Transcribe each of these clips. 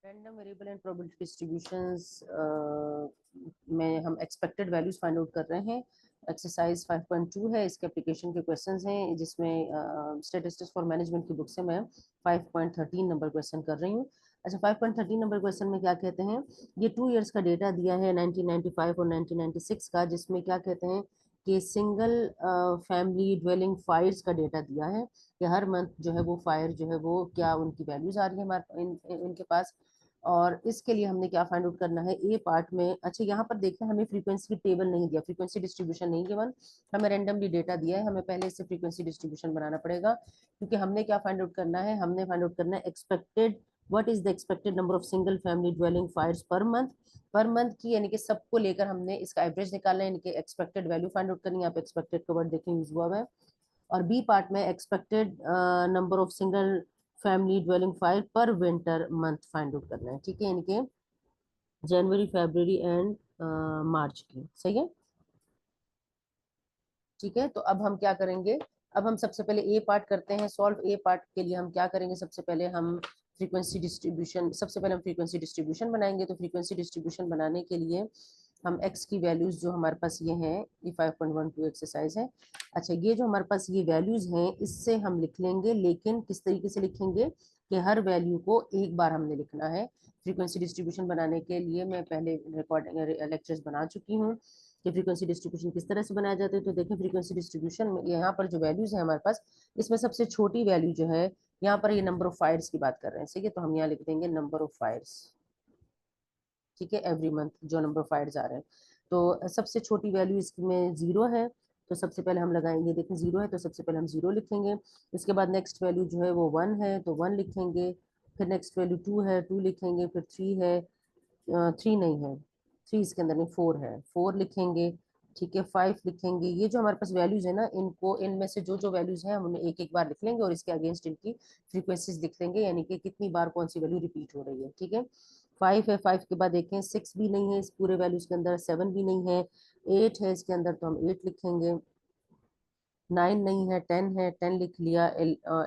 Random variable and probability distributions में हम expected values find out कर रहे हैं। एक्सरसाइज 5.2 है, इसके एप्लीकेशन के क्वेश्चंस हैं, जिसमें स्टैटिस्टिक्स फॉर मैनेजमेंट की बुक से मैं 5.13 नंबर क्वेश्चन कर रही हूँ। अच्छा, 5.13 नंबर क्वेश्चन में क्या कहते हैं, ये 2 इयर्स का डेटा दिया है 1995 और 1996 का, जिसमें क्या कहते हैं कि सिंगल फैमिली ड्वेलिंग फायर्स का डेटा दिया है कि हर मंथ जो है वो फायर जो है वो क्या उनकी वैल्यूज आ रही है हमारे इनके पास। और इसके लिए हमने क्या फाइंड आउट करना है ए पार्ट में। अच्छा, यहाँ पर देखना, हमें फ्रीक्वेंसी की टेबल नहीं दिया, फ्रीक्वेंसी डिस्ट्रीब्यूशन नहीं गिवन, हमें रैंडमली डेटा दिया है। हमें पहले इससे फ्रीक्वेंसी डिस्ट्रीब्यूशन बनाना पड़ेगा, क्योंकि हमने क्या फाइंड आउट करना है, हमने फाइंड आउट करना है expected, what is the expected number of single family dwelling fires per month की, यानी कि सबको लेकर हमने इसका एवरेज निकालना है, यानी कि एक्सपेक्टेड वैल्यू फाइंड आउट करनी है। आप एक्सपेक्टेड का वर्ड देखें यूज हुआ है। और बी पार्ट में expected number of single family dwelling fire पर विंटर मंथ फाइंड आउट करना है। ठीक है, इनके जनवरी, फरवरी एंड मार्च की। सही है, ठीक है। तो अब हम क्या करेंगे, अब हम सबसे पहले ए पार्ट करते हैं सॉल्व। ए पार्ट के लिए हम क्या करेंगे, सबसे पहले हम फ्रीक्वेंसी डिस्ट्रीब्यूशन, सबसे पहले हम फ्रीक्वेंसी डिस्ट्रीब्यूशन बनाएंगे। तो फ्रीक्वेंसी डिस्ट्रीब्यूशन बनाने के लिए हम एक्स की वैल्यूज जो हमारे पास ये हैं, ये 5.12 एक्सरसाइज है। अच्छा, ये जो हमारे पास ये वैल्यूज हैं, इससे हम लिख लेंगे, लेकिन किस तरीके से लिखेंगे कि हर वैल्यू को एक बार हमने लिखना है। फ्रीक्वेंसी डिस्ट्रीब्यूशन बनाने के लिए मैं पहले रिकॉर्डिंग लेक्चर्स बना चुकी हूँ कि फ्रीक्वेंसी डिस्ट्रीब्यूशन किस तरह से बनाया जाता है। तो देखें, फ्रीक्वेंसी डिस्ट्रीब्यूशन में यहाँ पर जो वैल्यूज है हमारे पास, इसमें सबसे छोटी वैल्यू जो है, यहाँ पर ये नंबर ऑफ फायर्स की बात कर रहे हैं। ठीक है, तो हम यहाँ लिख देंगे नंबर ऑफ फायर्स। ठीक है, एवरी मंथ जो नंबर ऑफ फायर्स आ रहे हैं, तो सबसे छोटी वैल्यू इसमें 0 है। तो सबसे पहले हम लगाएंगे, देखें 0 है तो सबसे पहले हम 0 लिखेंगे। उसके बाद नेक्स्ट वैल्यू जो है वो 1 है तो 1 लिखेंगे। फिर नेक्स्ट वैल्यू 2 है, 2 लिखेंगे। फिर 3 है, 3 नहीं है, 3 इसके अंदर नहीं, 4 है, 4 लिखेंगे। ठीक है, 5 लिखेंगे। ये जो हमारे पास वैल्यूज है ना, इनको, इनमें से जो जो वैल्यूज हैं हम उन्हें एक एक बार लिख लेंगे और इसके अगेंस्ट इनकी फ्रीक्वेंसीज लिख लेंगे, यानी कि कितनी बार कौन सी वैल्यू रिपीट हो रही है। ठीक है, 5 है, 5 के बाद देखें 6 भी नहीं है इस पूरे वैल्यूज के अंदर, 7 भी नहीं है, 8 है इसके अंदर तो हम 8 लिखेंगे, 9 नहीं है, 10 है, 10 लिख लिया,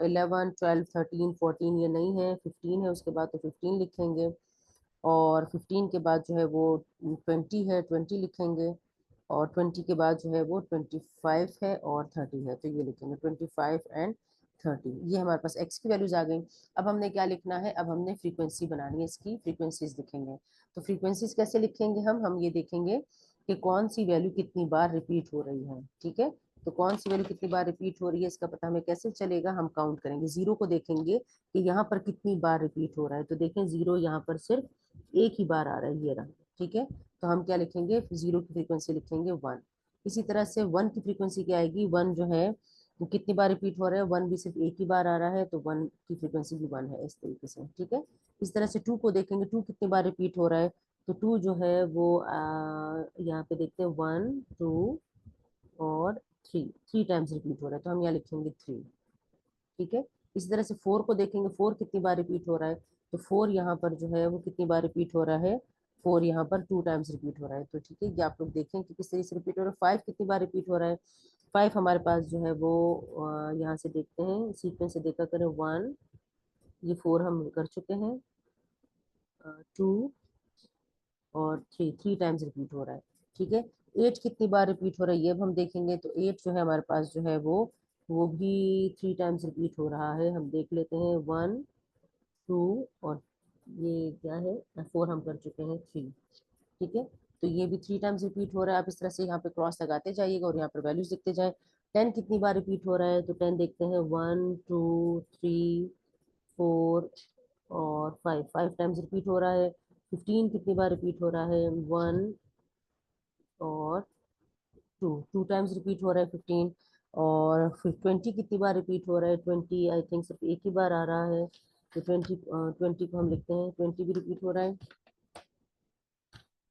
11, 12, 13, 14 ये नहीं है, 15 है उसके बाद तो 15 लिखेंगे। और 15 के बाद जो है वो 20 है, 20 लिखेंगे। और 20 के बाद जो है वो 25 है और 30 है, तो ये लिखेंगे 25 एंड 30। ये हमारे पास एक्स की वैल्यूज आ गई। अब हमने क्या लिखना है, अब हमने फ्रीक्वेंसी बनानी है, इसकी फ्रीक्वेंसीज लिखेंगे। तो फ्रीक्वेंसीज कैसे लिखेंगे, हम ये देखेंगे कि कौन सी वैल्यू कितनी बार रिपीट हो रही है। ठीक है, तो कौन सी वैल्यू कितनी बार रिपीट हो रही है, इसका पता हमें कैसे चलेगा, हम काउंट करेंगे। 0 को देखेंगे कि यहाँ पर कितनी बार रिपीट हो रहा है, तो देखें 0 यहाँ पर सिर्फ एक ही बार आ रहा है, ये रहा। ठीक है, तो हम क्या लिखेंगे, 0 की फ्रीक्वेंसी लिखेंगे 1। इसी तरह से 1 की फ्रीक्वेंसी क्या आएगी, 1 जो है वो कितनी बार रिपीट हो रहा है, 1 भी सिर्फ एक ही बार आ रहा है, तो 1 की फ्रीक्वेंसी भी 1 है, इस तरीके से। ठीक है, इस तरह से 2 को देखेंगे, 2 कितनी बार रिपीट हो रहा है, तो 2 जो है वो यहाँ पे देखते हैं 1, 2 और 3, 3 टाइम्स रिपीट हो रहा है, तो हम यहाँ लिखेंगे 3। ठीक है, इसी तरह से 4 को देखेंगे, 4 कितनी बार रिपीट हो रहा है, तो 4 यहाँ पर जो है वो कितनी बार रिपीट हो रहा है, 4 यहाँ पर 2 टाइम्स रिपीट हो रहा है। तो ठीक है, ये आप लोग देखें कि किस तरीके से रिपीट हो रहा है। 5 कितनी बार रिपीट हो रहा है, 5 हमारे पास जो है वो यहाँ से देखते हैं, सीक्वेंस से देखा करें, 1, ये 4 हम कर चुके हैं, 2 और 3, 3 टाइम्स रिपीट हो रहा है। ठीक है, 8 कितनी बार रिपीट हो रहा है, ये अब हम देखेंगे। तो 8 जो है हमारे पास जो है वो भी 3 टाइम्स रिपीट हो रहा है। हम देख लेते हैं, 1, 2 और ये क्या है, 4 हम कर चुके हैं, 3। ठीक है, तो ये भी 3 टाइम्स रिपीट हो रहा है। आप इस तरह से यहाँ पे क्रॉस लगाते जाइएगा और यहाँ पर वैल्यूज लिखते जाए। 10 कितनी बार रिपीट हो रहा है, तो 10 देखते हैं, 1, 2, 3, 4 और 5, 5 टाइम्स रिपीट हो रहा है। 15 कितनी बार रिपीट हो रहा है, 1 और 2, 2 टाइम्स रिपीट हो रहा है 15। और फिर 20 कितनी बार रिपीट हो रहा है, 20 आई थिंक सिर्फ एक ही बार आ रहा है, तो 20 को हम लिखते हैं, 20 भी रिपीट हो रहा है।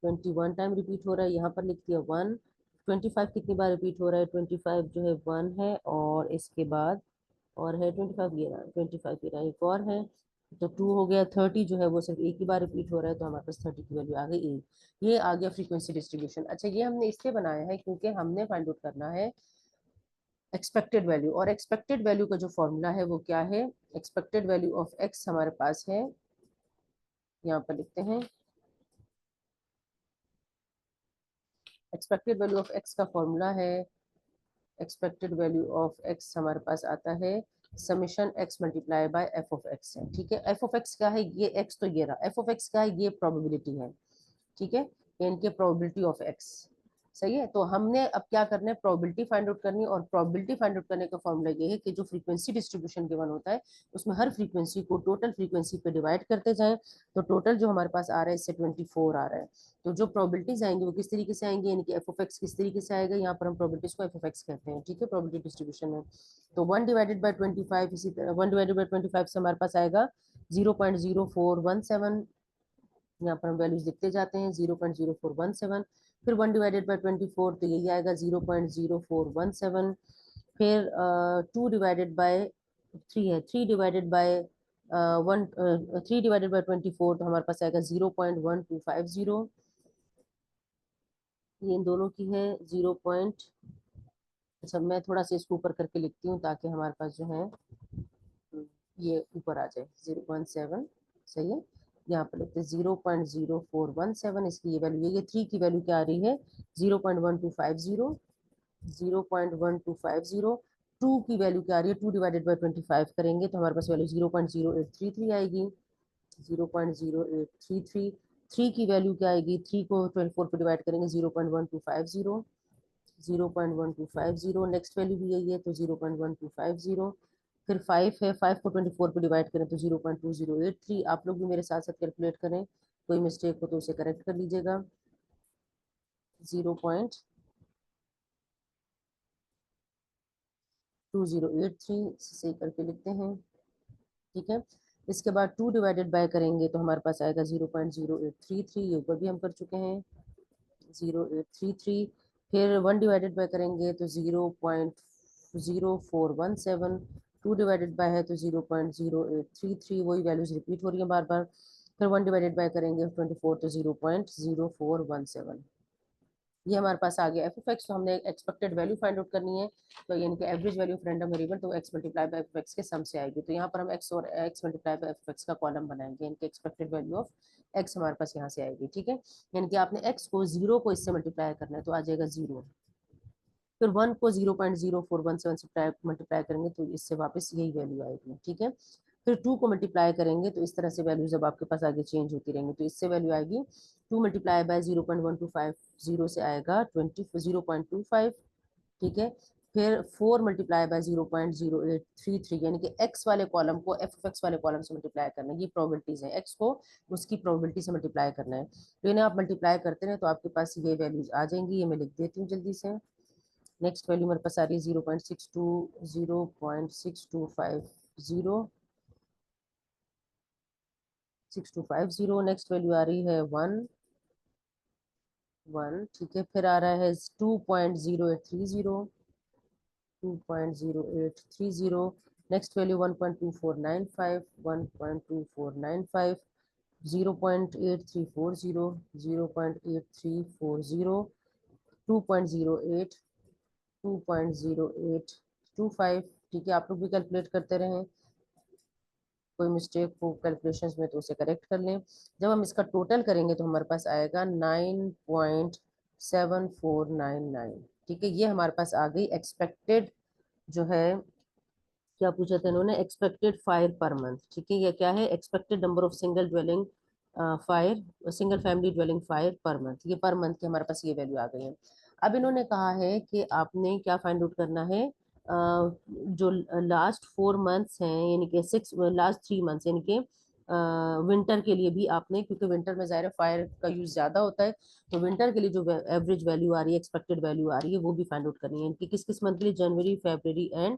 21 टाइम रिपीट हो रहा है, यहाँ पर लिख दिया 1। 25 कितनी बार रिपीट हो रहा है, 25 जो है 1 है, और इसके बाद और है 25, ये रहा 25, ये रहा, एक और है, तो 2 हो गया। 30 जो है वो सिर्फ एक ही बार रिपीट हो रहा है, तो हमारे पास 30 की वैल्यू आ गई 1। ये आ गया फ्रीक्वेंसी डिस्ट्रीब्यूशन। अच्छा, ये हमने इसलिए बनाया है क्योंकि हमने फाइंड आउट करना है एक्सपेक्टेड वैल्यू, और एक्सपेक्टेड वैल्यू का जो फॉर्मूला है वो क्या है, एक्सपेक्टेड वैल्यू ऑफ एक्स हमारे पास है यहाँ पर लिखते हैं एक्सपेक्टेड वैल्यू ऑफ एक्स का फॉर्मूला है, एक्सपेक्टेड वैल्यू ऑफ एक्स हमारे पास आता है summation x multiply by F of x है। ठीक है, एफ ऑफ एक्स क्या है, ये एक्स तो ये रहा, एफ ऑफ एक्स क्या है, ये प्रोबेबिलिटी है। ठीक है, ये इनके प्रोबेबिलिटी ऑफ एक्स। सही है, तो हमने अब क्या करना है, प्रोबेबिलिटी फाइंड आउट करनी है। और प्रोबेबिलिटी फाइंड आउट करने का फॉर्मूला ये है कि जो फ्रीक्वेंसी डिस्ट्रीब्यूशन गिवन होता है उसमें हर फ्रीक्वेंसी को टोटल फ्रीक्वेंसी पे डिवाइड करते जाएं। तो टोटल जो हमारे पास आ रहा है इससे 24 आ रहा है। तो जो प्रोबेबिलिटीज आएंगी वो किस तरीके से आएंगी, यानी कि एफ ऑफ एक्स किस तरीके से आएगा, यहाँ पर हम प्रोबेबिलिटीज को एफ ऑफ एक्स कहते हैं। ठीक है, प्रोबेबिलिटी डिस्ट्रीब्यूशन में तो 1/25, इसी तरह 1/25 से हमारे पास आएगा 0.0417। यहाँ पर हम वैल्यूज लिखते जाते हैं 0.0417। फिर 1/24 तो यही आएगा 0.0417। फिर 2/3 है, 3/24 तो हमारे पास आएगा 0.1250। ये इन दोनों की है 0 पॉइंट। अच्छा, मैं थोड़ा सा इसको ऊपर करके लिखती हूँ ताकि हमारे पास जो है ये ऊपर आ जाए 0.7। सही है, यहाँ पर लिखते हैं 0.0417। इसकी ये वैल्यू, ये 3 की वैल्यू क्या आ रही है 0.1250। 0.1250। 2 की वैल्यू क्या आ रही है, 2/25 करेंगे तो हमारे पास वैल्यू 0.0833 आएगी। 0.0833। 3 की वैल्यू क्या आएगी, 3 को 24 पे डिवाइड करेंगे 0.1250। 0.1250। नेक्स्ट वैल्यू भी यही है तो 0.1250। फिर 5 है, 5 को 24 पे डिवाइड करें तो 0.2083। आप लोग भी मेरे साथ साथ कैलकुलेट करें, कोई मिस्टेक हो तो उसे करेक्ट कर लीजिएगा। 0.2083 सही करके लिखते हैं। ठीक है, इसके बाद 2 डिवाइडेड बाय करेंगे तो हमारे पास आएगा 0.0833। ये ऊपर भी हम कर चुके हैं 0.0833। फिर 1 डिवाइडेड बाय करेंगे तो 0.0417। 2 डिवाइडेड बाय है तो 0.0833। वही वैल्यूज रिपीट हो रही है बार बार। फिर 1 डिवाइडेड बाय करेंगे 24 तो 0.0417। ये हमारे पास आ गया एफ ऑफ एक्स। तो हमने एक्सपेक्टेड वैल्यू फाइंड आउट करनी है, तो यानी कि average value of random variable, तो x multiply by f x के सम से आएगी। तो यहाँ पर हम एक्स और x multiply by f x का कॉलम बनाएंगे, इनके एक्सपेक्टेड वैल्यू ऑफ एक्स हमारे पास यहाँ से आएगी। ठीक है, यानी कि आपने एक्स को 0 को इससे मल्टीप्लाई करना है तो आ जाएगा 0। फिर 1 को 0.0417 से मल्टीप्लाई करेंगे तो इससे वापस यही वैल्यू आएगी। ठीक है, फिर 2 को मल्टीप्लाई करेंगे तो इस तरह से वैल्यू जब आपके पास आगे चेंज होती रहेंगी तो इससे वैल्यू आएगी 2 मल्टीप्लाई बाय 0.1250 से आएगा 0.25। ठीक है, फिर 4 मल्टीप्लाई बाय 0.0833, यानी कि एक्स वाले कॉलम को एफ ऑफ एक्स वाले कॉलम से मल्टीप्लाई करना है। ये प्रोबेबिलिटीज है, एक्स को उसकी प्रोबेबिलिटी से मल्टीप्लाई करना है। तो इन्हें आप मल्टीप्लाई करते हैं तो आपके पास ये वैल्यूज आ जाएंगी। ये मैं लिख देती हूँ जल्दी से। नेक्स्ट वैल्यू मेरे पास आ रही है 0.62 नेक्स्ट वैल्यू आ रही है 1 ठीक है, फिर आ रहा है 2.0830। 2.0830। Next value 1.2495। 1.2495। 0.8340। 0.8340। 2.08। 2.0825। ठीक है, आप लोग भी कैलकुलेट करते रहें, कोई मिस्टेक हो कैलकुलेशंस में तो उसे करेक्ट कर लें। जब हम इसका टोटल करेंगे तो हमारे पास आएगा 9.7499। ठीक है, ये हमारे पास आ गई एक्सपेक्टेड जो है, क्या पूछा था इन्होंने, एक्सपेक्टेड फायर पर मंथ। ठीक है, ये क्या है, expected number of single dwelling fire, single family dwelling fire per month. ये पर मंथ की हमारे पास ये वैल्यू आ गई है। अब इन्होंने कहा है कि आपने क्या फाइंड आउट करना है, जो लास्ट 4 मंथ्स हैं, यानी कि लास्ट 3 मंथ्स, यानी कि विंटर के लिए भी आपने, क्योंकि विंटर में ज़ाहिर फायर का यूज ज़्यादा होता है, तो विंटर के लिए जो एवरेज वैल्यू आ रही है, एक्सपेक्टेड वैल्यू आ रही है, वो भी फाइंड आउट करनी है। इनकी किस किस मंथ के लिए, जनवरी, फरवरी एंड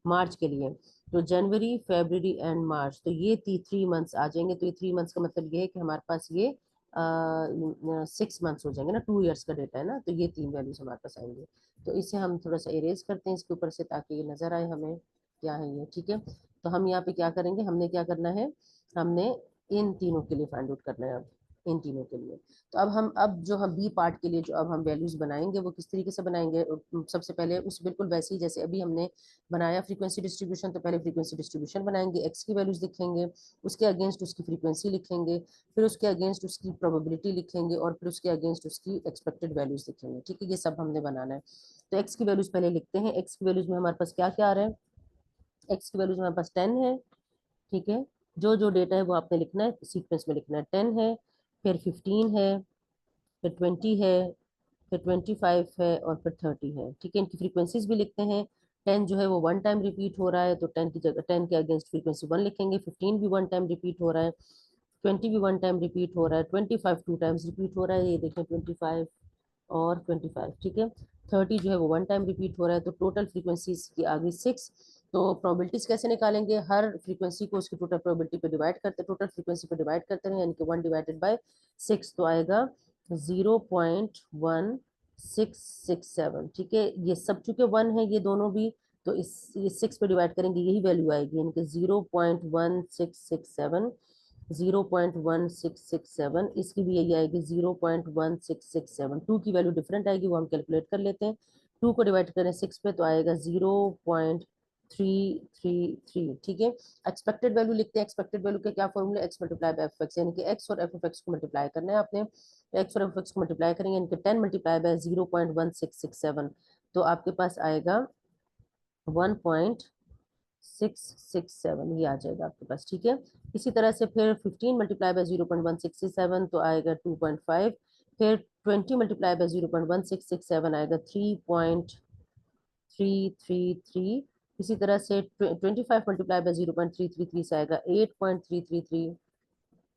मार्च के लिए। तो जनवरी, फरवरी एंड मार्च, तो ये 3 मंथ्स आ जाएंगे। तो ये 3 मंथ्स का मतलब ये है कि हमारे पास ये 6 मंथ्स हो जाएंगे ना, 2 ईयर्स का डेटा है ना, तो ये 3 वैल्यूज हमारे पास आएंगे। तो इसे हम थोड़ा सा इरेज करते हैं इसके ऊपर से ताकि ये नजर आए हमें क्या है ये। ठीक है, तो हम यहाँ पे क्या करेंगे, हमने क्या करना है, हमने इन तीनों के लिए फाइंड आउट करना है अब। इन तीनों के लिए। तो अब जो हम बी पार्ट के लिए जो अब हम वैल्यूज बनाएंगे वो किस तरीके से बनाएंगे। सबसे पहले उस बिल्कुल वैसे ही जैसे अभी हमने बनाया फ्रीक्वेंसी डिस्ट्रीब्यूशन, तो पहले फ्रीक्वेंसी डिस्ट्रीब्यूशन बनाएंगे, एक्स की वैल्यूज लिखेंगे, उसके अगेंस्ट उसकी फ्रीक्वेंसी लिखेंगे, फिर उसके अगेंस्ट उसकी प्रोबेबिलिटी लिखेंगे और फिर उसके अगेंस्ट उसकी एक्सपेक्टेड वैल्यूज लिखेंगे। ठीक है, ये सब हमने बनाना है। तो एक्स की वैल्यूज पहले लिखते हैं। एक्स की वैल्यूज में हमारे पास क्या क्या आ रहा है। एक्स की वैल्यूज हमारे पास 10 है। ठीक है, जो जो डेटा है वो आपने लिखना है, सीक्वेंस में लिखना है। 10 है, फिर 15 है, फिर 20 है, फिर 25 है और फिर 30 है। ठीक है, इनकी फ्रीक्वेंसीज भी लिखते हैं। 10 जो है वो वन टाइम रिपीट हो रहा है, तो 10 की जगह 10 के अगेंस्ट फ्रीक्वेंसी 1 लिखेंगे। 15 भी वन टाइम रिपीट हो रहा है, 20 भी वन टाइम रिपीट हो रहा है, 25 टू टाइम्स रिपीट हो रहा है, ये देखें 25 और 25। ठीक है, 30 जो है वो वन टाइम रिपीट हो रहा है। तो टोटल फ्रीक्वेंसीज की आ गई 6। तो प्रोबेबिलिटीज कैसे निकालेंगे, हर फ्रीक्वेंसी को उसकी टोटल प्रोबेबिलिटी पे डिवाइड करते, टोटल फ्रीक्वेंसी पे डिवाइड करते हैं, यानी कि 1 डिवाइडेड बाय 6, तो आएगा 0.1667। ठीक है, ये सब चूंकि 1 है ये दोनों भी, तो ये 6 पे डिवाइड करेंगे, यही वैल्यू आएगी, यानी कि 0.1667। 0.1667, इसकी भी यही आएगी 0.1667। 2 की वैल्यू डिफरेंट आएगी, वो हम कैलकुलेट कर लेते हैं। 2 को डिवाइड करें 6 पे तो आएगा 0.333। ठीक है, एक्सपेक्टेड वैल्यू लिखते हैं। एक्सपेक्टेड वैल्यू के क्या formula, x multiply by f x, यानी कि एक्स और एफ ऑफ एक्स को मल्टीप्लाई करना है आपने। एक्स और एफ एक्स को मल्टीप्लाई करेंगे, यानी कि 10 मल्टीप्लाई बाय 0.1667, तो आपके पास आएगा 1.667, ये आ जाएगा आपके पास। ठीक है, इसी तरह से फिर 15 मल्टीप्लाई बाय 0.167 तो आएगा 2.5, फिर 20 मल्टीप्लाई बाय 0.1667 आएगा 3.333। इसी तरह से 25 मल्टीप्लाई बाय 0.333 से आएगा 8.333,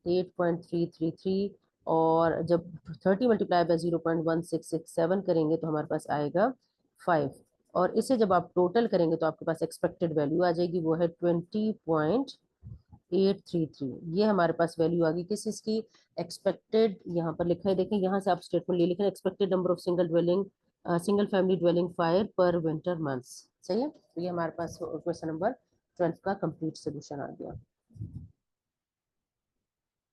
8.333। और जब 30 मल्टीप्लाई बाय 0.1667 करेंगे तो हमारे पास आएगा 5। और इसे जब आप टोटल करेंगे तो आपके पास एक्सपेक्टेड वैल्यू आ जाएगी, वो है 20.833। ये हमारे पास वैल्यू आ गई किस इसकी, एक्सपेक्टेड। यहाँ पर लिखा है, देखें यहाँ से आप स्टेटमेंट ले लिखें, expected number of single family dwelling fire पर विंटर मंथ्स। सही है, तो ये हमारे पास क्वेश्चन नंबर 12 का कंप्लीट सोल्यूशन आ गया।